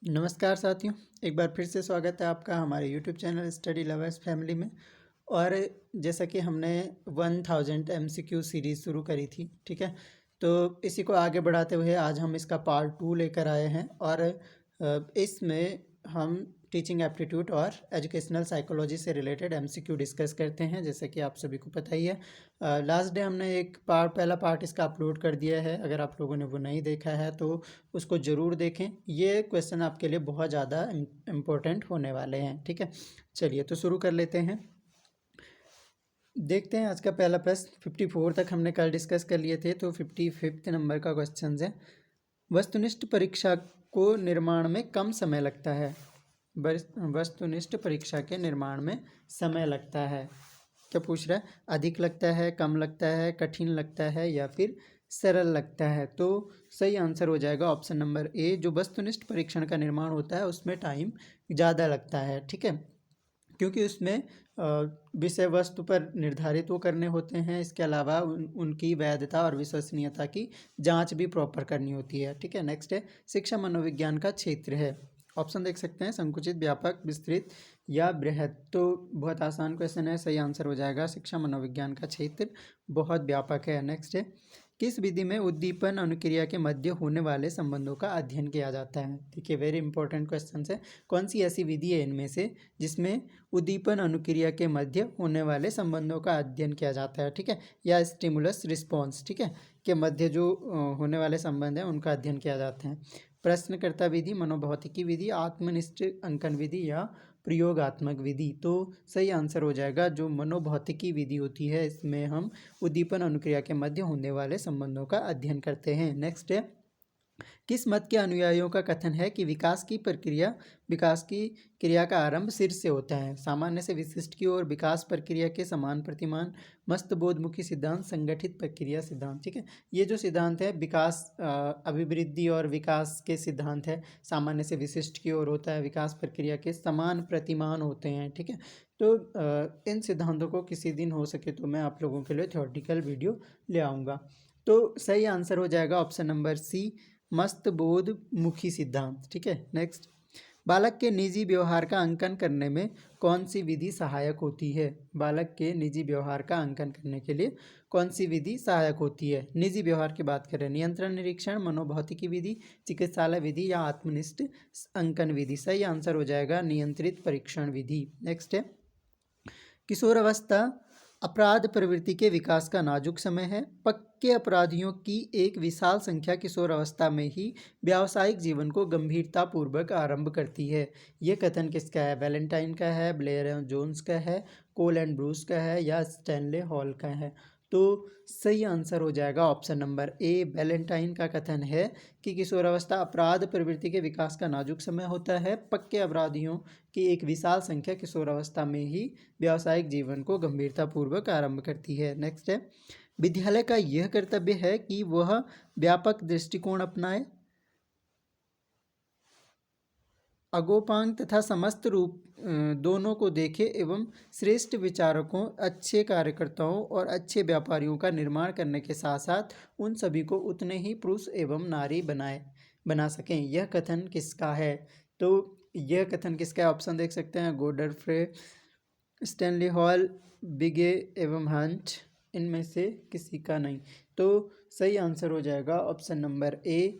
नमस्कार साथियों, एक बार फिर से स्वागत है आपका हमारे YouTube channel study lovers family में। और जैसा कि हमने 1000 MCQ सीरीज़ शुरू करी थी, ठीक है, तो इसी को आगे बढ़ाते हुए आज हम इसका पार्ट 2 लेकर आए हैं। और इसमें हम टीचिंग एप्टीट्यूड और एजुकेशनल साइकोलॉजी से रिलेटेड MCQ डिस्कस करते हैं, जैसे कि आप सभी को पता ही है। लास्ट डे हमने एक पहला पार्ट इसका अपलोड कर दिया है। अगर आप लोगों ने वो नहीं देखा है तो उसको ज़रूर देखें। ये क्वेश्चन आपके लिए बहुत ज़्यादा इम्पोर्टेंट होने वाले हैं, ठीक है। चलिए तो शुरू कर लेते हैं। देखते हैं आज का पहला प्रश्न। 54 तक हमने कल डिस्कस कर लिए थे, तो 55 नंबर का क्वेश्चन है। वस्तुनिष्ठ परीक्षा को निर्माण में कम समय लगता है। वस्तुनिष्ठ परीक्षा के निर्माण में समय लगता है। क्या पूछ रहा है? अधिक लगता है, कम लगता है, कठिन लगता है या फिर सरल लगता है। तो सही आंसर हो जाएगा ऑप्शन नंबर ए। जो वस्तुनिष्ठ परीक्षण का निर्माण होता है उसमें टाइम ज़्यादा लगता है, ठीक है, क्योंकि उसमें विषय वस्तु पर निर्धारित वो करने होते हैं। इसके अलावा उनकी वैधता और विश्वसनीयता की जांच भी प्रॉपर करनी होती है, ठीक है। नेक्स्ट है, शिक्षा मनोविज्ञान का क्षेत्र है। ऑप्शन देख सकते हैं, संकुचित, व्यापक, विस्तृत या बृहद। तो बहुत आसान क्वेश्चन है, सही आंसर हो जाएगा शिक्षा मनोविज्ञान का क्षेत्र बहुत व्यापक है। नेक्स्ट है, किस विधि में उद्दीपन अनुक्रिया के मध्य होने वाले संबंधों का अध्ययन किया जाता है। देखिए, वेरी इंपॉर्टेंट क्वेश्चन है। कौन सी ऐसी विधि है इनमें से जिसमें उद्दीपन अनुक्रिया के मध्य होने वाले संबंधों का अध्ययन किया जाता है, ठीक है, या स्टिमुलस रिस्पॉन्स, ठीक है, के मध्य जो होने वाले संबंध हैं उनका अध्ययन किया जाता है। प्रश्नकर्ता विधि, मनोभौतिकी विधि, आत्मनिष्ठ अंकन विधि या प्रयोगात्मक विधि। तो सही आंसर हो जाएगा जो मनोभौतिकी विधि होती है। इसमें हम उद्दीपन अनुक्रिया के मध्य होने वाले संबंधों का अध्ययन करते हैं। नेक्स्ट है, किस मत के अनुयायियों का कथन है कि विकास की क्रिया का आरंभ सिर से होता है। सामान्य से विशिष्ट की ओर विकास प्रक्रिया के समान प्रतिमान, मस्तबोधमुखी सिद्धांत, संगठित प्रक्रिया सिद्धांत, ठीक है। ये जो सिद्धांत है विकास, अभिवृद्धि और विकास के सिद्धांत है। सामान्य से विशिष्ट की ओर होता है, विकास प्रक्रिया के समान प्रतिमान होते हैं, ठीक है। तो इन सिद्धांतों को किसी दिन हो सके तो मैं आप लोगों के लिए थ्योरेटिकल वीडियो ले आऊँगा। तो सही आंसर हो जाएगा ऑप्शन नंबर सी, मस्तबोध मुखी सिद्धांत, ठीक है। नेक्स्ट, बालक के निजी व्यवहार का अंकन करने में कौन सी विधि सहायक होती है। बालक के निजी व्यवहार का अंकन करने के लिए कौन सी विधि सहायक होती है। निजी व्यवहार की बात करें, नियंत्रण निरीक्षण, मनोभौतिकी विधि, चिकित्सालय विधि या आत्मनिष्ठ अंकन विधि। सही आंसर हो जाएगा नियंत्रित परीक्षण विधि। नेक्स्ट है, किशोरावस्था अपराध प्रवृत्ति के विकास का नाजुक समय है। पक्के अपराधियों की एक विशाल संख्या किशोरावस्था में ही व्यावसायिक जीवन को गंभीरतापूर्वक आरंभ करती है। ये कथन किसका है? वैलेंटाइन का है, ब्लेयर एंड जोन्स का है, कोल एंड ब्रूस का है या स्टैनले हॉल का है। तो सही आंसर हो जाएगा ऑप्शन नंबर ए। वैलेंटाइन का कथन है कि किशोरावस्था अपराध प्रवृत्ति के विकास का नाजुक समय होता है। पक्के अपराधियों की एक विशाल संख्या किशोरावस्था में ही व्यावसायिक जीवन को गंभीरतापूर्वक आरंभ करती है। नेक्स्ट है, विद्यालय का यह कर्तव्य है कि वह व्यापक दृष्टिकोण अपनाए, अगोपांग तथा समस्त रूप दोनों को देखे एवं श्रेष्ठ विचारकों, अच्छे कार्यकर्ताओं और अच्छे व्यापारियों का निर्माण करने के साथ साथ उन सभी को उतने ही पुरुष एवं नारी बना सकें। यह कथन किसका है? तो यह कथन किसका है? ऑप्शन देख सकते हैं, गोडरफ्रे, स्टैनली हॉल, बिगे एवं हंट। इनमें से किसी का नहीं। तो सही आंसर हो जाएगा ऑप्शन नंबर ए,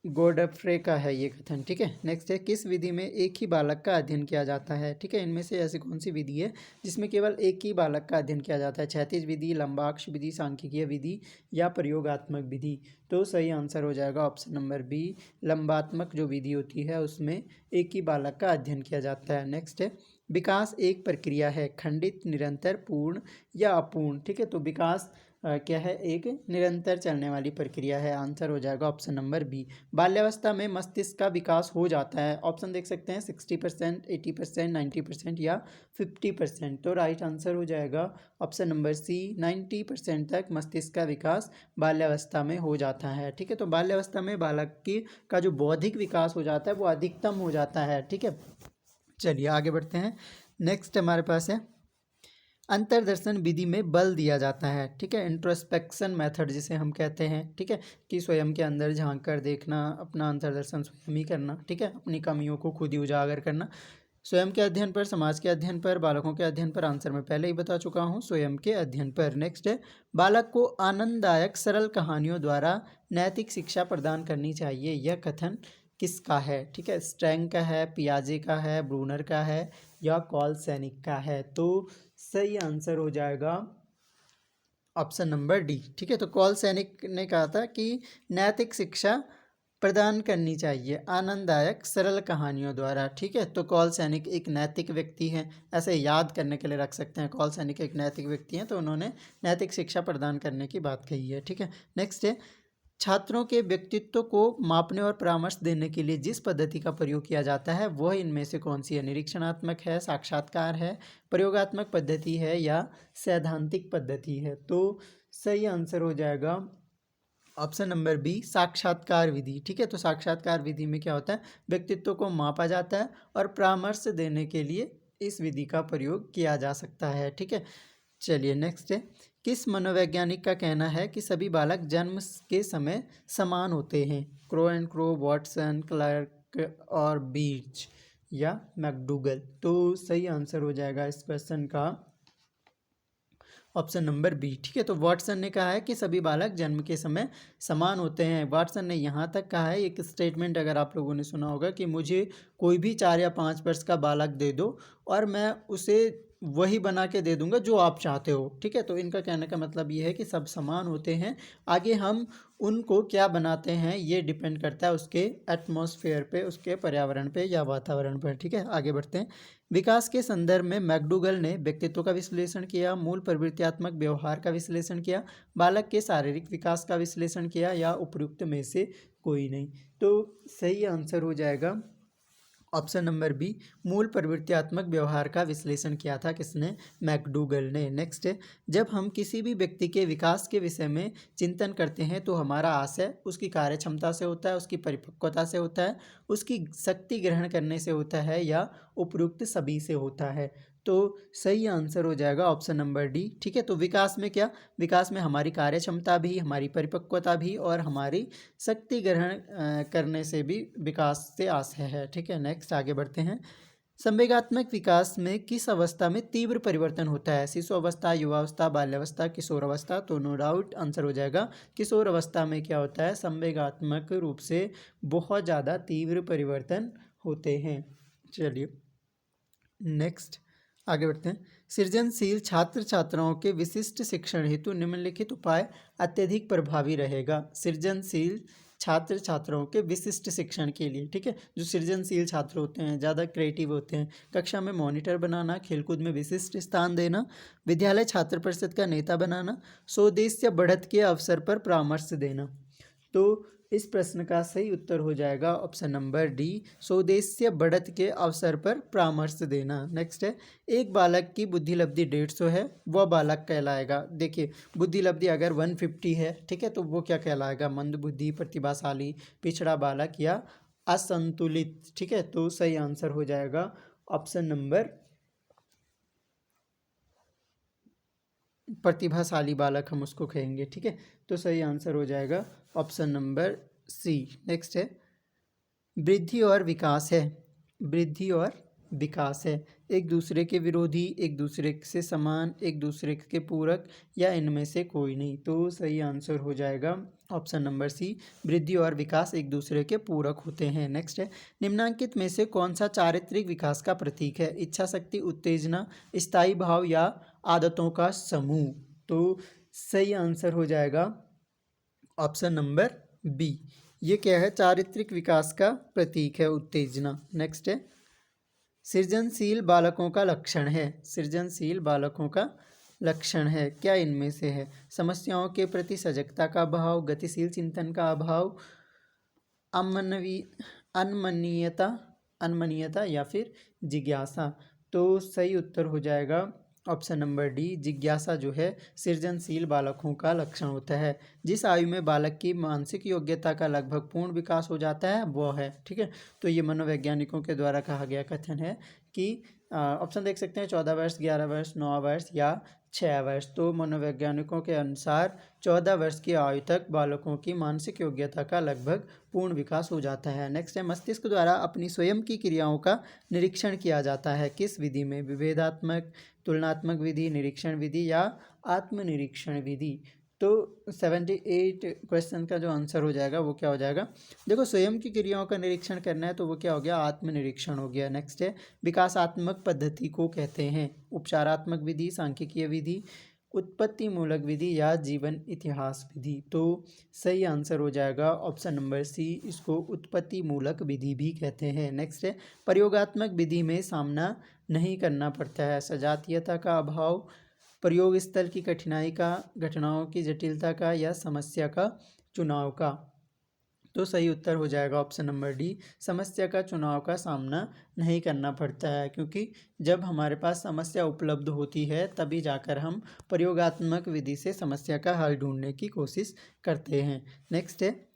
गोडफ्रे का है ये कथन, ठीक है। नेक्स्ट है, किस विधि में एक ही बालक का अध्ययन किया जाता है, ठीक है। इनमें से ऐसी कौन सी विधि है जिसमें केवल एक ही बालक का अध्ययन किया जाता है? क्षैतिज विधि, लंबाक्ष विधि, सांख्यिकीय विधि या प्रयोगात्मक विधि। तो सही आंसर हो जाएगा ऑप्शन नंबर बी, लंबात्मक जो विधि होती है उसमें एक ही बालक का अध्ययन किया जाता है। नेक्स्ट है, विकास एक प्रक्रिया है, खंडित, निरंतर, पूर्ण या अपूर्ण, ठीक है। तो विकास क्या है? एक निरंतर चलने वाली प्रक्रिया है। आंसर हो जाएगा ऑप्शन नंबर बी। बाल्यावस्था में मस्तिष्क का विकास हो जाता है। ऑप्शन देख सकते हैं, 60%, 80%, 90% या 50%। तो राइट आंसर हो जाएगा ऑप्शन नंबर सी, 90% तक मस्तिष्क का विकास बाल्यावस्था में हो जाता है, ठीक है। तो बाल्यावस्था में बालक की का जो बौद्धिक विकास हो जाता है वो अधिकतम हो जाता है, ठीक है। चलिए आगे बढ़ते हैं। नेक्स्ट हमारे पास है, अंतर्दर्शन विधि में बल दिया जाता है, ठीक है। इंट्रोस्पेक्शन मेथड जिसे हम कहते हैं, ठीक है, कि स्वयं के अंदर झांक कर देखना, अपना अंतर्दर्शन स्वयं ही करना, ठीक है, अपनी कमियों को खुद ही उजागर करना। स्वयं के अध्ययन पर, समाज के अध्ययन पर, बालकों के अध्ययन पर, आंसर में पहले ही बता चुका हूँ, स्वयं के अध्ययन पर। नेक्स्ट है, बालक को आनंददायक सरल कहानियों द्वारा नैतिक शिक्षा प्रदान करनी चाहिए। यह कथन किसका है, ठीक है, स्ट्रैंग का है, पियाजे का है, ब्रूनर का है, या कॉल सैनिक का है। तो सही आंसर हो जाएगा ऑप्शन नंबर डी, ठीक है। तो कॉल सैनिक ने कहा था कि नैतिक शिक्षा प्रदान करनी चाहिए आनंददायक सरल कहानियों द्वारा, ठीक है। तो कॉल सैनिक एक नैतिक व्यक्ति हैं, ऐसे याद करने के लिए रख सकते हैं, कॉल सैनिक एक नैतिक व्यक्ति हैं, तो उन्होंने नैतिक शिक्षा प्रदान करने की बात कही है, ठीक है। नेक्स्ट है, छात्रों के व्यक्तित्व को मापने और परामर्श देने के लिए जिस पद्धति का प्रयोग किया जाता है वह इनमें से कौन सी है। निरीक्षणात्मक है, साक्षात्कार है, प्रयोगात्मक पद्धति है, या सैद्धांतिक पद्धति है। तो सही आंसर हो जाएगा ऑप्शन नंबर बी, साक्षात्कार विधि, ठीक है। तो साक्षात्कार विधि में क्या होता है, व्यक्तित्व को मापा जाता है और परामर्श देने के लिए इस विधि का प्रयोग किया जा सकता है, ठीक है। चलिए नेक्स्ट है, किस मनोवैज्ञानिक का कहना है कि सभी बालक जन्म के समय समान होते हैं। Crow and Crow, Watson, Clark और बीच, या मैकडूगल। तो सही आंसर हो जाएगा इस क्वेश्चन का ऑप्शन नंबर बी, ठीक है। तो वाटसन ने कहा है कि सभी बालक जन्म के समय समान होते हैं। वाटसन ने यहाँ तक कहा है, एक स्टेटमेंट अगर आप लोगों ने सुना होगा, कि मुझे कोई भी 4 या 5 वर्ष का बालक दे दो और मैं उसे वही बना के दे दूंगा जो आप चाहते हो, ठीक है। तो इनका कहने का मतलब ये है कि सब समान होते हैं, आगे हम उनको क्या बनाते हैं ये डिपेंड करता है उसके एटमॉस्फेयर पे, उसके पर्यावरण पे या वातावरण पर, ठीक है। आगे बढ़ते हैं, विकास के संदर्भ में मैकडूगल ने व्यक्तित्व का विश्लेषण किया, मूल प्रवृत्त्यात्मक व्यवहार का विश्लेषण किया, बालक के शारीरिक विकास का विश्लेषण किया, या उपयुक्त में से कोई नहीं। तो सही आंसर हो जाएगा ऑप्शन नंबर बी, मूल प्रवृत्त्यात्मक व्यवहार का विश्लेषण किया था किसने, मैकडूगल ने। नेक्स्ट है, जब हम किसी भी व्यक्ति के विकास के विषय में चिंतन करते हैं तो हमारा आशय उसकी कार्य क्षमता से होता है, उसकी परिपक्वता से होता है, उसकी शक्ति ग्रहण करने से होता है, या उपयुक्त सभी से होता है। तो सही आंसर हो जाएगा ऑप्शन नंबर डी, ठीक है। तो विकास में क्या, विकास में हमारी कार्य क्षमता भी, हमारी परिपक्वता भी और हमारी शक्ति ग्रहण करने से भी विकास से आशय है, ठीक है। नेक्स्ट आगे बढ़ते हैं, संवेगात्मक विकास में किस अवस्था में तीव्र परिवर्तन होता है। शिशु अवस्था, युवावस्था, बाल्यावस्था, किशोर अवस्था। तो नो डाउट आंसर हो जाएगा किशोर अवस्था में क्या होता है, संवेगात्मक रूप से बहुत ज़्यादा तीव्र परिवर्तन होते हैं। चलिए नेक्स्ट आगे बढ़ते हैं, सृजनशील छात्र छात्राओं के विशिष्ट शिक्षण हेतु निम्नलिखित उपाय अत्यधिक प्रभावी रहेगा। सृजनशील छात्र छात्राओं के विशिष्ट शिक्षण के लिए, ठीक है, जो सृजनशील छात्र होते हैं, ज़्यादा क्रिएटिव होते हैं, कक्षा में मॉनिटर बनाना, खेलकूद में विशिष्ट स्थान देना, विद्यालय छात्र परिषद का नेता बनाना, स्वदेश या बढ़त के अवसर पर परामर्श देना। तो इस प्रश्न का सही उत्तर हो जाएगा ऑप्शन नंबर डी, स्वदेश बढ़त के अवसर पर परामर्श देना। नेक्स्ट है, एक बालक की बुद्धि लब्धि 150 है, वह बालक कहलाएगा। देखिए बुद्धि लब्धि अगर 150 है, ठीक है, तो वो क्या कहलाएगा, मंदबुद्धि, प्रतिभाशाली, पिछड़ा बालक, या असंतुलित, ठीक है। तो सही आंसर हो जाएगा ऑप्शन नंबर प्रतिभाशाली बालक हम उसको कहेंगे, ठीक है। तो सही आंसर हो जाएगा ऑप्शन नंबर सी। नेक्स्ट है, वृद्धि और विकास है, वृद्धि और विकास है, एक दूसरे के विरोधी, एक दूसरे से समान, एक दूसरे के पूरक, या इनमें से कोई नहीं। तो सही आंसर हो जाएगा ऑप्शन नंबर सी, वृद्धि और विकास एक दूसरे के पूरक होते हैं। नेक्स्ट है, निम्नांकित में से कौन सा चारित्रिक विकास का प्रतीक है। इच्छा शक्ति, उत्तेजना, स्थायी भाव, या आदतों का समूह। तो सही आंसर हो जाएगा ऑप्शन नंबर बी, ये क्या है, चारित्रिक विकास का प्रतीक है उत्तेजना। नेक्स्ट है, सृजनशील बालकों का लक्षण है, सृजनशील बालकों का लक्षण है, क्या इनमें से है। समस्याओं के प्रति सजगता का अभाव, गतिशील चिंतन का अभाव, अनमनीयता, या फिर जिज्ञासा। तो सही उत्तर हो जाएगा ऑप्शन नंबर डी, जिज्ञासा जो है सृजनशील बालकों का लक्षण होता है। जिस आयु में बालक की मानसिक योग्यता का लगभग पूर्ण विकास हो जाता है वो है, ठीक है। तो ये मनोवैज्ञानिकों के द्वारा कहा गया कथन है कि ऑप्शन देख सकते हैं 14 वर्ष, 11 वर्ष, 9 वर्ष या 6 वर्ष। तो मनोवैज्ञानिकों के अनुसार 14 वर्ष की आयु तक बालकों की मानसिक योग्यता का लगभग पूर्ण विकास हो जाता है। नेक्स्ट है, मस्तिष्क द्वारा अपनी स्वयं की क्रियाओं का निरीक्षण किया जाता है किस विधि में? विभेदात्मक, तुलनात्मक विधि, निरीक्षण विधि या आत्मनिरीक्षण विधि। तो 78 क्वेश्चन का जो आंसर हो जाएगा वो क्या हो जाएगा? देखो, स्वयं की क्रियाओं का निरीक्षण करना है तो वो क्या हो गया? आत्मनिरीक्षण हो गया। नेक्स्ट है, विकासात्मक पद्धति को कहते हैं उपचारात्मक विधि, सांख्यिकीय विधि, उत्पत्ति मूलक विधि या जीवन इतिहास विधि। तो सही आंसर हो जाएगा ऑप्शन नंबर सी, इसको उत्पत्ति मूलक विधि भी कहते हैं। नेक्स्ट है, प्रयोगात्मक विधि में सामना नहीं करना पड़ता है सजातीयता का अभाव, प्रयोग स्थल की कठिनाई का, घटनाओं की जटिलता का या समस्या का चुनाव का। तो सही उत्तर हो जाएगा ऑप्शन नंबर डी, समस्या का चुनाव का सामना नहीं करना पड़ता है, क्योंकि जब हमारे पास समस्या उपलब्ध होती है तभी जाकर हम प्रयोगात्मक विधि से समस्या का हल ढूंढने की कोशिश करते हैं। नेक्स्ट है,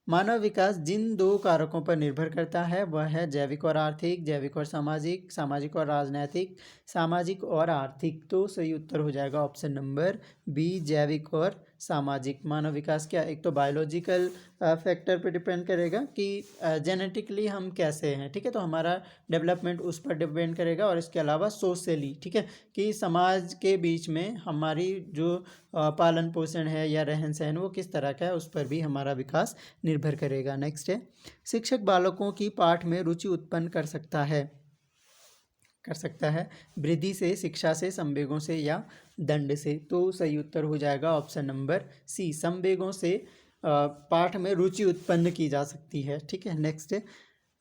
मानव विकास जिन दो कारकों पर निर्भर करता है वह है जैविक और आर्थिक, जैविक और सामाजिक, सामाजिक और राजनैतिक, सामाजिक और आर्थिक। तो सही उत्तर हो जाएगा ऑप्शन नंबर बी, जैविक और सामाजिक। मानव विकास क्या, एक तो बायोलॉजिकल फैक्टर पर डिपेंड करेगा कि जेनेटिकली हम कैसे हैं, ठीक है, तो हमारा डेवलपमेंट उस पर डिपेंड करेगा, और इसके अलावा सोशली, ठीक है, कि समाज के बीच में हमारी जो पालन पोषण है या रहन सहन वो किस तरह का है उस पर भी हमारा विकास निर्भर करेगा। नेक्स्ट है, शिक्षक बालकों की पाठ में रुचि उत्पन्न कर सकता है वृद्धि से, शिक्षा से, संवेगों से या दंड से। तो सही उत्तर हो जाएगा ऑप्शन नंबर सी, संवेगों से पाठ में रुचि उत्पन्न की जा सकती है, ठीक है। नेक्स्ट है,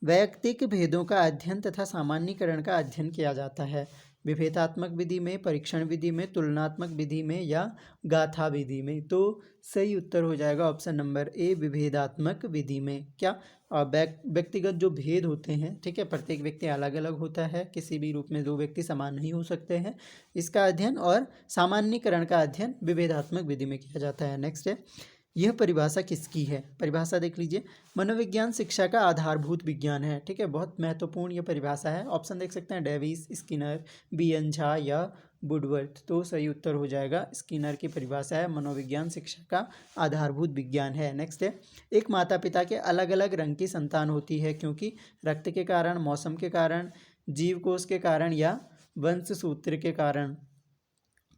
वैयक्तिक भेदों का अध्ययन तथा सामान्यीकरण का अध्ययन किया जाता है विभेदात्मक विधि में, परीक्षण विधि में, तुलनात्मक विधि में या गाथा विधि में। तो सही उत्तर हो जाएगा ऑप्शन नंबर ए, विभेदात्मक विधि में। क्या, व्यक्तिगत जो भेद होते हैं, ठीक है, प्रत्येक व्यक्ति अलग अलग होता है, किसी भी रूप में दो व्यक्ति समान नहीं हो सकते हैं, इसका अध्ययन और सामान्यीकरण का अध्ययन विभेदात्मक विधि में किया जाता है। नेक्स्ट है, यह परिभाषा किसकी है? परिभाषा देख लीजिए, मनोविज्ञान शिक्षा का आधारभूत विज्ञान है, ठीक है, बहुत महत्वपूर्ण यह परिभाषा है। ऑप्शन देख सकते हैं डेविस, स्किनर, बी.एन. झा या वुडवर्थ। तो सही उत्तर हो जाएगा स्किनर की परिभाषा है, मनोविज्ञान शिक्षा का आधारभूत विज्ञान है। नेक्स्ट है, एक माता पिता के अलग अलग रंग की संतान होती है क्योंकि रक्त के कारण, मौसम के कारण, जीवकोश के कारण या वंशसूत्र के कारण।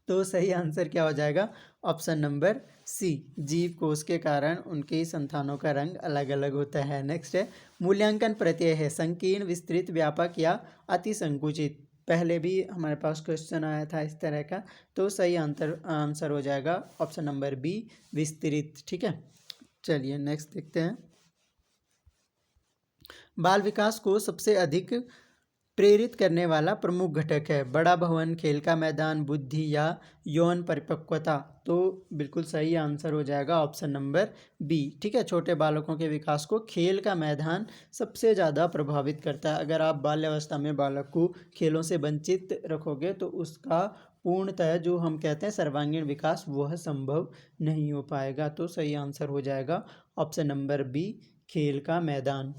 तो सही आंसर क्या हो जाएगा? ऑप्शन नंबर सी, जीव कोश के कारण उनकी संतानों का रंग अलग अलग होता है। नेक्स्ट है, मूल्यांकन प्रत्यय है संकीर्ण, विस्तृत, व्यापक या अति संकुचित। पहले भी हमारे पास क्वेश्चन आया था इस तरह का। तो सही आंसर हो जाएगा ऑप्शन नंबर बी, विस्तृत, ठीक है। चलिए नेक्स्ट देखते हैं, बाल विकास को सबसे अधिक प्रेरित करने वाला प्रमुख घटक है बड़ा भवन, खेल का मैदान, बुद्धि या यौन परिपक्वता। तो बिल्कुल सही आंसर हो जाएगा ऑप्शन नंबर बी, ठीक है। छोटे बालकों के विकास को खेल का मैदान सबसे ज़्यादा प्रभावित करता है। अगर आप बाल्यावस्था में बालक को खेलों से वंचित रखोगे तो उसका पूर्णतः जो हम कहते हैं सर्वांगीण विकास वह संभव नहीं हो पाएगा। तो सही आंसर हो जाएगा ऑप्शन नंबर बी, खेल का मैदान,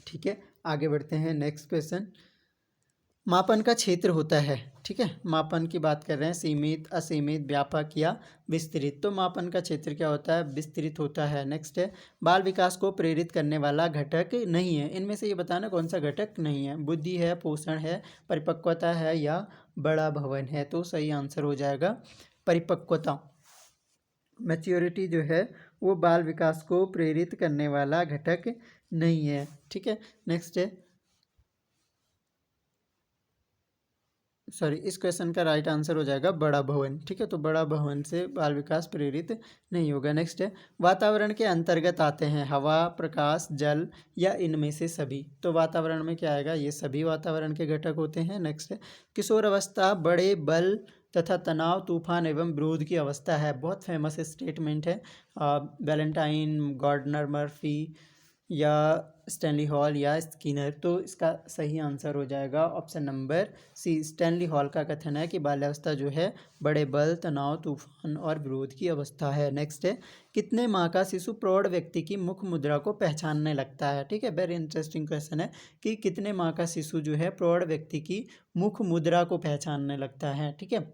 ठीक है। आगे बढ़ते हैं, नेक्स्ट क्वेश्चन, मापन का क्षेत्र होता है, ठीक है, मापन की बात कर रहे हैं, सीमित, असीमित, व्यापक या विस्तृत। तो मापन का क्षेत्र क्या होता है? विस्तृत होता है। नेक्स्ट है, बाल विकास को प्रेरित करने वाला घटक नहीं है, इनमें से ये बताना कौन सा घटक नहीं है? बुद्धि है, पोषण है, परिपक्वता है या बड़ा भवन है। तो सही आंसर हो जाएगा परिपक्वता, मैच्योरिटी जो है वो बाल विकास को प्रेरित करने वाला घटक नहीं है, ठीक है। नेक्स्ट है, इस क्वेश्चन का राइट आंसर हो जाएगा बड़ा भवन, ठीक है। तो बड़ा भवन से बाल विकास प्रेरित नहीं होगा। नेक्स्ट है, वातावरण के अंतर्गत आते हैं हवा, प्रकाश, जल या इनमें से सभी। तो वातावरण में क्या आएगा? ये सभी वातावरण के घटक होते हैं। नेक्स्ट है, किशोर अवस्था बड़े बल तथा तनाव, तूफान एवं विरोध की अवस्था है। बहुत फेमस स्टेटमेंट है, वैलेंटाइन, गार्डनर मर्फी या स्टैनली हॉल या स्किनर। तो इसका सही आंसर हो जाएगा option number C. Stanley Hall का कथन है कि बाल्यावस्था जो है बड़े बल, तनाव, तूफान और विरोध की अवस्था है। नेक्स्ट है, कितने माह का शिशु प्रौढ़ व्यक्ति की मुख मुद्रा को पहचानने लगता है? ठीक है, वेरी इंटरेस्टिंग क्वेश्चन है कि कितने माह का शिशु जो है प्रौढ़ व्यक्ति की मुख मुद्रा को पहचानने लगता है। ठीक है,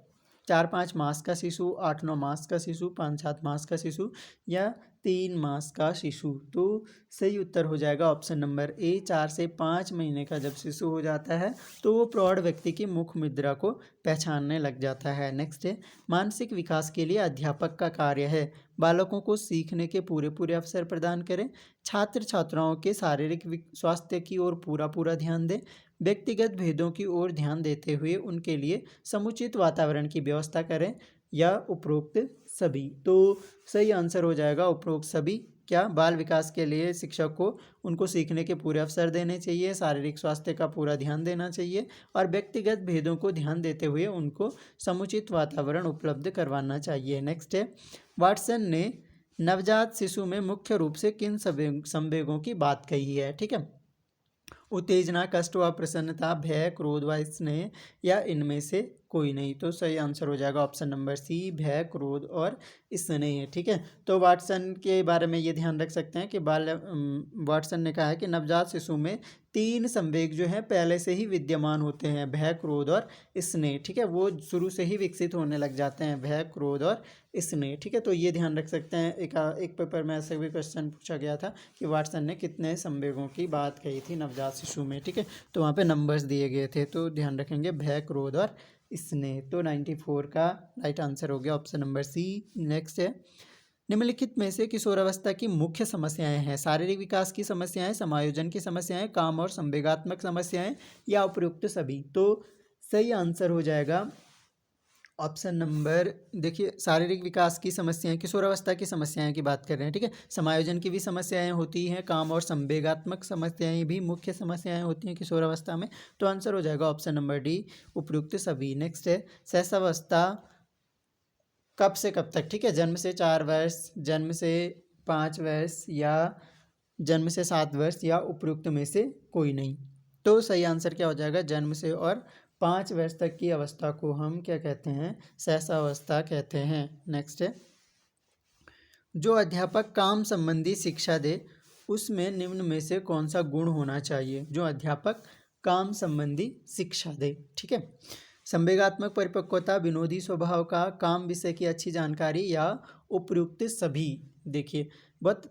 4-5 मास का शिशु, 8-9 मास का शिशु, 5-7 मास का शिशु या 3 मास का शिशु। तो सही उत्तर हो जाएगा ऑप्शन नंबर ए। 4 से 5 महीने का जब शिशु हो जाता है तो वो प्रौढ़ व्यक्ति की मुख मुद्रा को पहचानने लग जाता है। नेक्स्ट है, मानसिक विकास के लिए अध्यापक का कार्य है बालकों को सीखने के पूरे अवसर प्रदान करें, छात्र छात्राओं के शारीरिक स्वास्थ्य की ओर पूरा ध्यान दें, व्यक्तिगत भेदों की ओर ध्यान देते हुए उनके लिए समुचित वातावरण की व्यवस्था करें या उपरोक्त सभी। तो सही आंसर हो जाएगा उपरोक्त सभी। क्या? बाल विकास के लिए शिक्षक को उनको सीखने के पूरे अवसर देने चाहिए, शारीरिक स्वास्थ्य का पूरा ध्यान देना चाहिए और व्यक्तिगत भेदों को ध्यान देते हुए उनको समुचित वातावरण उपलब्ध करवाना चाहिए। नेक्स्ट है, वाटसन ने नवजात शिशु में मुख्य रूप से किन संवेगों की बात कही है? ठीक है, उत्तेजना, कष्ट व प्रसन्नता, भय, क्रोध व स्नेह या इनमें से कोई नहीं। तो सही आंसर हो जाएगा ऑप्शन नंबर सी, भय, क्रोध और स्नेह। ठीक है, तो वाटसन के बारे में ये ध्यान रख सकते हैं कि वाटसन ने कहा है कि नवजात शिशु में 3 संवेग जो हैं पहले से ही विद्यमान होते हैं, भय, क्रोध और स्नेह। ठीक है, वो शुरू से ही विकसित होने लग जाते हैं, भय, क्रोध और स्नेह। ठीक है, तो ये ध्यान रख सकते हैं। एक पेपर में ऐसे भी क्वेश्चन पूछा गया था कि वाटसन ने कितने संवेगों की बात कही थी नवजात शिशु में। ठीक है, तो वहाँ पे नंबर्स दिए गए थे, तो ध्यान रखेंगे भय, क्रोध और स्नेह। तो 94 का राइट आंसर हो गया ऑप्शन नंबर सी। नेक्स्ट है, निम्नलिखित में से किशोरावस्था की मुख्य समस्याएं हैं? शारीरिक विकास की समस्याएं, समायोजन की समस्याएं, काम और संवेगात्मक समस्याएं या उपयुक्त सभी। तो सही आंसर हो जाएगा ऑप्शन नंबर, देखिए शारीरिक विकास की समस्याएं, किशोरावस्था की समस्याएं की बात कर रहे हैं। ठीक है, समायोजन की भी समस्याएं होती हैं, काम और संवेगात्मक समस्याएं भी मुख्य समस्याएं होती हैं किशोरावस्था में। तो आंसर हो जाएगा ऑप्शन नंबर डी, उपयुक्त सभी। नेक्स्ट है, सहसावस्था कब से कब तक? ठीक है, जन्म से 4 वर्ष, जन्म से 5 वर्ष या जन्म से 7 वर्ष या उपयुक्त में से कोई नहीं। तो सही आंसर क्या हो जाएगा? जन्म से और 5 वर्ष तक की अवस्था को हम क्या कहते हैं? सहसावस्था कहते हैं। नेक्स्ट है, जो अध्यापक काम संबंधी शिक्षा दे उसमें निम्न में से कौन सा गुण होना चाहिए? जो अध्यापक काम संबंधी शिक्षा दे। ठीक है, संवेगात्मक परिपक्वता, विनोदी स्वभाव का, काम विषय की अच्छी जानकारी या उपयुक्त सभी। देखिए बहुत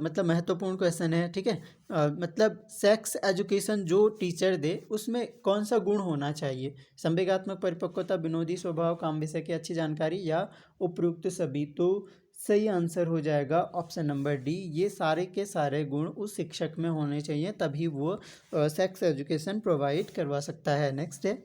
मतलब महत्वपूर्ण क्वेश्चन है। ठीक है, मतलब सेक्स एजुकेशन जो टीचर दे उसमें कौन सा गुण होना चाहिए? संवेगात्मक परिपक्वता, विनोदी स्वभाव, काम विषय की अच्छी जानकारी या उपयुक्त सभी। तो सही आंसर हो जाएगा ऑप्शन नंबर डी, ये सारे के सारे गुण उस शिक्षक में होने चाहिए, तभी वो सेक्स एजुकेशन प्रोवाइड करवा सकता है। नेक्स्ट है,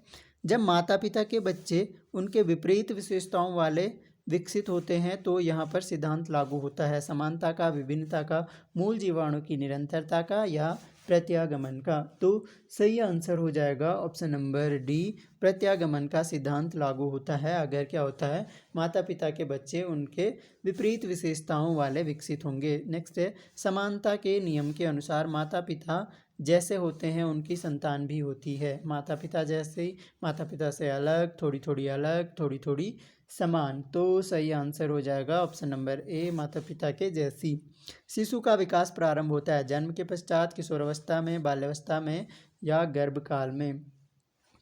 जब माता पिता के बच्चे उनके विपरीत विशेषताओं वाले विकसित होते हैं तो यहाँ पर सिद्धांत लागू होता है, समानता का, विभिन्नता का, मूल जीवाणु की निरंतरता का या प्रत्यागमन का। तो सही आंसर हो जाएगा ऑप्शन नंबर डी, प्रत्यागमन का सिद्धांत लागू होता है अगर क्या होता है? माता पिता के बच्चे उनके विपरीत विशेषताओं वाले विकसित होंगे। नेक्स्ट है, समानता के नियम के अनुसार माता पिता जैसे होते हैं उनकी संतान भी होती है, माता पिता जैसे, माता पिता से अलग, थोड़ी थोड़ी अलग, थोड़ी थोड़ी समान। तो सही आंसर हो जाएगा ऑप्शन नंबर ए, माता पिता के जैसी। शिशु का विकास प्रारंभ होता है जन्म के पश्चात, किशोरावस्था में, बाल्यावस्था में या गर्भकाल में।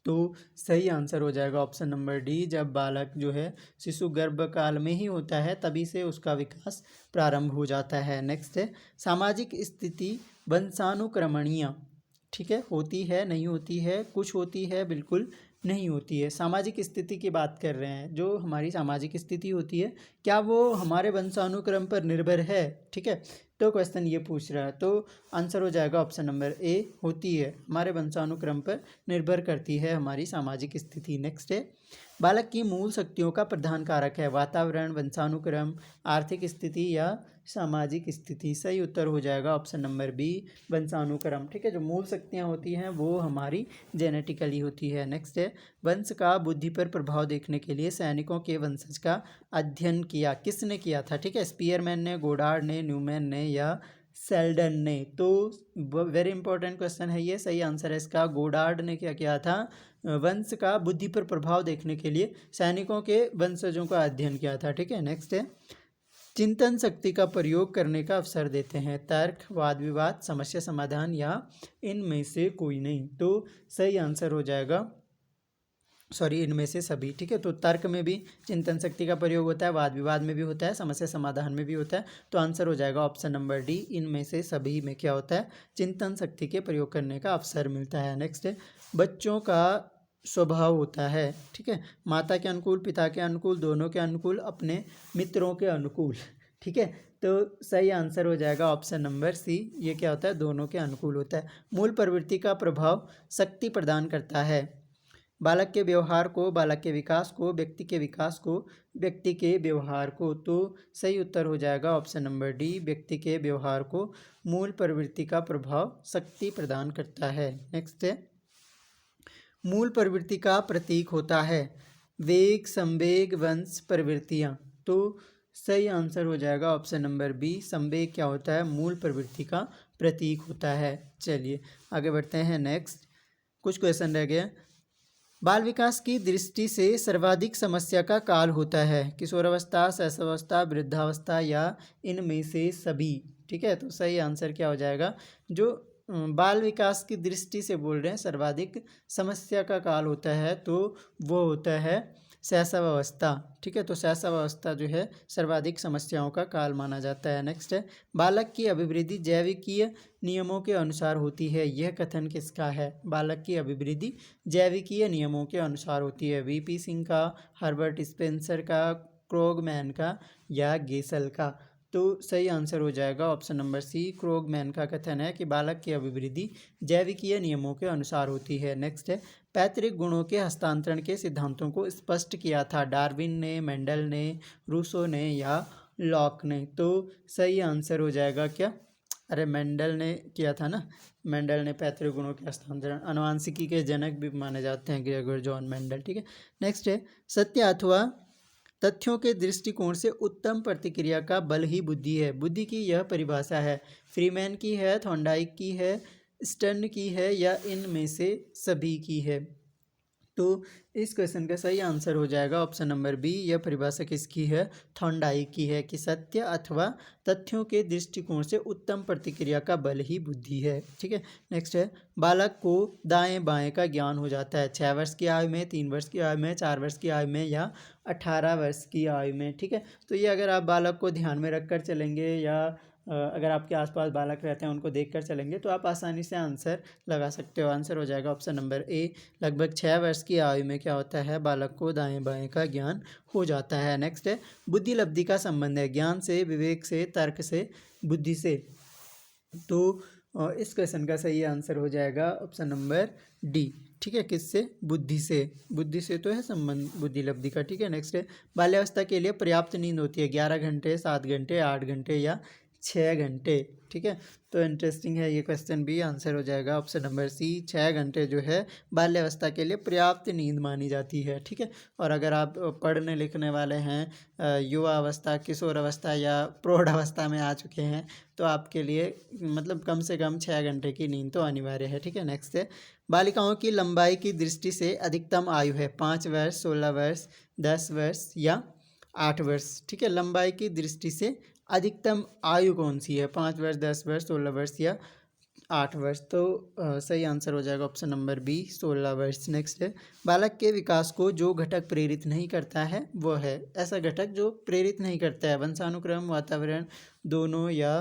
तो सही आंसर हो जाएगा ऑप्शन नंबर डी, जब बालक जो है शिशु गर्भकाल में ही होता है तभी से उसका विकास प्रारंभ हो जाता है। नेक्स्ट है, सामाजिक स्थिति वंशानुक्रमणीय। ठीक है, होती है, नहीं होती है, कुछ होती है, बिल्कुल नहीं होती है। सामाजिक स्थिति की बात कर रहे हैं, जो हमारी सामाजिक स्थिति होती है क्या वो हमारे वंशानुक्रम पर निर्भर है? ठीक है, तो क्वेश्चन ये पूछ रहा है, तो आंसर हो जाएगा ऑप्शन नंबर ए, होती है, हमारे वंशानुक्रम पर निर्भर करती है हमारी सामाजिक स्थिति। नेक्स्ट है, बालक की मूल शक्तियों का प्रधान कारक है वातावरण, वंशानुक्रम, आर्थिक स्थिति या सामाजिक स्थिति। सही उत्तर हो जाएगा ऑप्शन नंबर बी, वंशानुक्रम। ठीक है, जो मूल शक्तियाँ होती हैं वो हमारी जेनेटिकली होती है। नेक्स्ट है, वंश का बुद्धि पर प्रभाव देखने के लिए सैनिकों के वंशज का अध्ययन किया किसने किया था? ठीक है, स्पीयरमैन ने, गोडार्ड ने, न्यूमैन ने या सेल्डन ने। तो वेरी इंपॉर्टेंट क्वेश्चन है ये, सही आंसर है इसका। गोडार्ड ने क्या किया था, वंश का बुद्धि पर प्रभाव देखने के लिए सैनिकों के वंशजों का अध्ययन किया था। ठीक है, नेक्स्ट है, चिंतन शक्ति का प्रयोग करने का अवसर देते हैं। तर्क, वाद विवाद, समस्या समाधान या इनमें से कोई नहीं। तो सही आंसर हो जाएगा, सॉरी, इनमें से सभी। ठीक है, तो तर्क में भी चिंतन शक्ति का प्रयोग होता है, वाद विवाद में भी होता है, समस्या समाधान में भी होता है। तो आंसर हो जाएगा ऑप्शन नंबर डी, इनमें से सभी में क्या होता है, चिंतन शक्ति के प्रयोग करने का अवसर मिलता है। नेक्स्ट है, बच्चों का स्वभाव होता है, ठीक है, माता के अनुकूल, पिता के अनुकूल, दोनों के अनुकूल, अपने मित्रों के अनुकूल। ठीक है, तो सही आंसर हो जाएगा ऑप्शन नंबर सी, ये क्या होता है, दोनों के अनुकूल होता है। मूल प्रवृत्ति का प्रभाव शक्ति प्रदान करता है। बालक के व्यवहार को, बालक के विकास को, व्यक्ति के विकास को, व्यक्ति के व्यवहार को। तो सही उत्तर हो जाएगा ऑप्शन नंबर डी, व्यक्ति के व्यवहार को मूल प्रवृत्ति का प्रभाव शक्ति प्रदान करता है। नेक्स्ट है, मूल प्रवृत्ति का प्रतीक होता है। वेग, संवेग, वंश, प्रवृत्तियाँ। तो सही आंसर हो जाएगा ऑप्शन नंबर बी, संवेग क्या होता है, मूल प्रवृत्ति का प्रतीक होता है। चलिए आगे बढ़ते हैं। नेक्स्ट कुछ क्वेश्चन रह गए। बाल विकास की दृष्टि से सर्वाधिक समस्या का काल होता है। किशोरावस्था, शैशवावस्था, वृद्धावस्था या इनमें से सभी। ठीक है, तो सही आंसर क्या हो जाएगा, जो बाल विकास की दृष्टि से बोल रहे हैं सर्वाधिक समस्या का काल होता है, तो वो होता है शैशवावस्था। ठीक है, तो शैशवावस्था जो है सर्वाधिक समस्याओं का काल माना जाता है। नेक्स्ट है, बालक की अभिवृद्धि जैविकीय नियमों के अनुसार होती है। यह कथन किसका है, बालक की अभिवृद्धि जैविकीय नियमों के अनुसार होती है। वीपी सिंह का, हर्बर्ट स्पेंसर का, क्रोगमैन का या गेसल का। तो सही आंसर हो जाएगा ऑप्शन नंबर सी, क्रोगमैन का कथन है कि बालक की अभिवृद्धि जैविकीय नियमों के अनुसार होती है। नेक्स्ट है, पैतृक गुणों के हस्तांतरण के सिद्धांतों को स्पष्ट किया था। डार्विन ने, मेंडल ने, रूसो ने या लॉक ने। तो सही आंसर हो जाएगा क्या, अरे मेंडल ने किया था ना, मेंडल ने पैतृक गुणों के हस्तांतरण, आनुवांशिकी के जनक भी माने जाते हैं ग्रेगोर जॉन मेंडल। ठीक है, नेक्स्ट है, सत्य अथवा तथ्यों के दृष्टिकोण से उत्तम प्रतिक्रिया का बल ही बुद्धि है। बुद्धि की यह परिभाषा है, फ्रीमैन की है, थॉर्नडाइक की है, स्टर्न की है या इनमें से सभी की है। तो इस क्वेश्चन का सही आंसर हो जाएगा ऑप्शन नंबर बी, यह परिभाषा किसकी है, थॉर्नडाइक की है, कि सत्य अथवा तथ्यों के दृष्टिकोण से उत्तम प्रतिक्रिया का बल ही बुद्धि है। ठीक है, नेक्स्ट है, बालक को दाएं बाएं का ज्ञान हो जाता है। 6 वर्ष की आयु में, 3 वर्ष की आयु में, 4 वर्ष की आयु में या 18 वर्ष की आयु में। ठीक है, तो ये अगर आप बालक को ध्यान में रखकर चलेंगे या अगर आपके आसपास बालक रहते हैं उनको देखकर चलेंगे तो आप आसानी से आंसर लगा सकते हो। आंसर हो जाएगा ऑप्शन नंबर ए, लगभग 6 वर्ष की आयु में क्या होता है, बालक को दाएं बाएं का ज्ञान हो जाता है। नेक्स्ट है, बुद्धि लब्धि का संबंध है ज्ञान से, विवेक से, तर्क से, बुद्धि से। तो इस क्वेश्चन का सही आंसर हो जाएगा ऑप्शन नंबर डी। ठीक है, किससे, बुद्धि से, बुद्धि से तो है संबंध बुद्धि लब्धि का। ठीक है, नेक्स्ट है, बाल्यावस्था के लिए पर्याप्त नींद होती है। 11 घंटे, 7 घंटे, 8 घंटे या 6 घंटे। ठीक है, तो इंटरेस्टिंग है ये क्वेश्चन भी। आंसर हो जाएगा ऑप्शन नंबर सी, 6 घंटे जो है बाल्यावस्था के लिए पर्याप्त नींद मानी जाती है। ठीक है, और अगर आप पढ़ने लिखने वाले हैं, युवा अवस्था, किशोर अवस्था या प्रौढ़ अवस्था में आ चुके हैं, तो आपके लिए मतलब कम से कम 6 घंटे की नींद तो अनिवार्य है। ठीक है, नेक्स्ट है, बालिकाओं की लंबाई की दृष्टि से अधिकतम आयु है। 5 वर्ष, 16 वर्ष, 10 वर्ष या 8 वर्ष। ठीक है, लंबाई की दृष्टि से अधिकतम आयु कौन सी है, 5 वर्ष, 10 वर्ष, 16 वर्ष या 8 वर्ष। तो सही आंसर हो जाएगा ऑप्शन नंबर बी, 16 वर्ष। नेक्स्ट है, बालक के विकास को जो घटक प्रेरित नहीं करता है वो है, ऐसा घटक जो प्रेरित नहीं करता है, वंशानुक्रम, वातावरण, दोनों या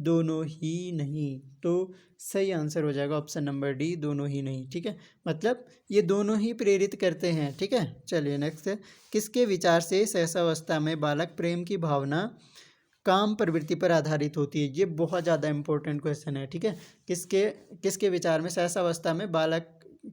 दोनों ही नहीं। तो सही आंसर हो जाएगा ऑप्शन नंबर डी, दोनों ही नहीं। ठीक है, मतलब ये दोनों ही प्रेरित करते हैं। ठीक है, चलिए नेक्स्ट है, किसके विचार से शैशवावस्था में बालक प्रेम की भावना काम प्रवृत्ति पर आधारित होती है। ये बहुत ज़्यादा इंपॉर्टेंट क्वेश्चन है। ठीक है, किसके किसके विचार में शैशवावस्था में बालक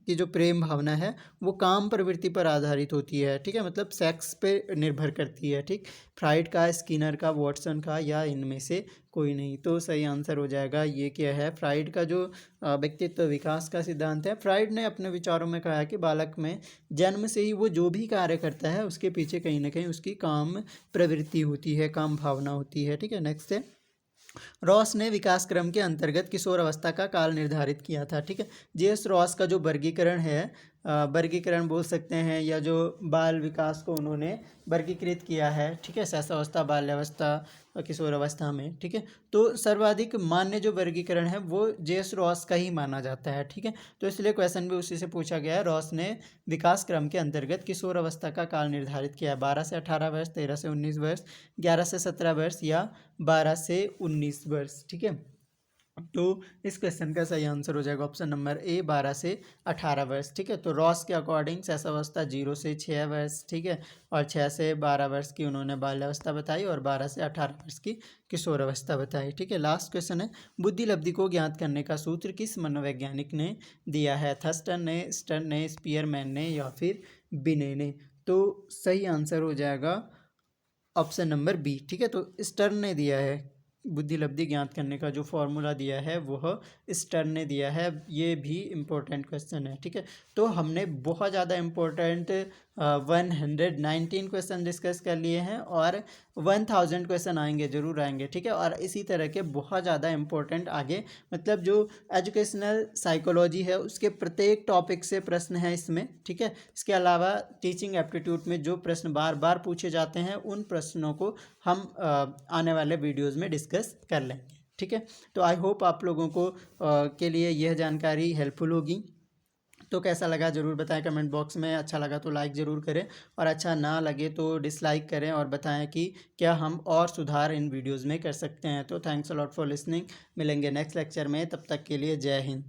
की जो प्रेम भावना है वो काम प्रवृत्ति पर आधारित होती है। ठीक है, मतलब सेक्स पे निर्भर करती है। ठीक, फ्राइड का, स्किनर का, वॉटसन का या इनमें से कोई नहीं। तो सही आंसर हो जाएगा ये क्या है, फ्राइड का जो व्यक्तित्व विकास का सिद्धांत है। फ्राइड ने अपने विचारों में कहा है कि बालक में जन्म से ही वो जो भी कार्य करता है उसके पीछे कहीं ना कहीं उसकी काम प्रवृत्ति होती है, काम भावना होती है। ठीक है, नेक्स्ट है, रॉस ने विकास क्रम के अंतर्गत किशोर अवस्था का काल निर्धारित किया था। ठीक है, जे.एस. रॉस का जो वर्गीकरण है, वर्गीकरण बोल सकते हैं, या जो बाल विकास को उन्होंने वर्गीकृत किया है, ठीक है, शैशवावस्था, बाल्यावस्था और किशोर अवस्था में। ठीक है, तो सर्वाधिक मान्य जो वर्गीकरण है वो जे.एस. रॉस का ही माना जाता है। ठीक है, तो इसलिए क्वेश्चन भी उसी से पूछा गया है। रॉस ने विकास क्रम के अंतर्गत किशोर अवस्था का काल निर्धारित किया है। 12 से 18 वर्ष, 13 से 19 वर्ष, 11 से 17 वर्ष या 12 से 19 वर्ष। ठीक है, तो इस क्वेश्चन का सही आंसर हो जाएगा ऑप्शन नंबर ए, 12 से 18 वर्ष। ठीक है, तो रॉस के अकॉर्डिंग शैशवावस्था 0 से 6 वर्ष, ठीक है, और 6 से 12 वर्ष की उन्होंने बाल्यावस्था बताई, और 12 से 18 वर्ष की किशोर अवस्था बताई। ठीक है, लास्ट क्वेश्चन है, बुद्धि लब्धि को ज्ञात करने का सूत्र किस मनोवैज्ञानिक ने दिया है? थर्स्टन ने, स्टर्न ने, स्पीयरमैन ने, या फिर बिने ने? तो सही आंसर हो जाएगा ऑप्शन नंबर बी। ठीक है, तो स्टर्न ने दिया है, बुद्धि लब्धि ज्ञात करने का जो फॉर्मूला दिया है वह स्टर्न ने दिया है। ये भी इम्पोर्टेंट क्वेश्चन है। ठीक है, तो हमने बहुत ज़्यादा इम्पोर्टेंट 119 क्वेश्चन डिस्कस कर लिए हैं, और 1000 क्वेश्चन आएंगे, ज़रूर आएंगे। ठीक है, और इसी तरह के बहुत ज़्यादा इम्पोर्टेंट आगे, मतलब जो एजुकेशनल साइकोलॉजी है उसके प्रत्येक टॉपिक से प्रश्न है इसमें। ठीक है, इसके अलावा टीचिंग एप्टीट्यूड में जो प्रश्न बार बार पूछे जाते हैं उन प्रश्नों को हम आने वाले वीडियोज़ में डिस्कस कर लेंगे। ठीक है, तो आई होप आप लोगों को के लिए यह जानकारी हेल्पफुल होगी। तो कैसा लगा ज़रूर बताएं कमेंट बॉक्स में। अच्छा लगा तो लाइक ज़रूर करें, और अच्छा ना लगे तो डिसलाइक करें, और बताएं कि क्या हम और सुधार इन वीडियोज़ में कर सकते हैं। तो thanks a lot for listening. मिलेंगे नेक्स्ट लेक्चर में, तब तक के लिए जय हिंद।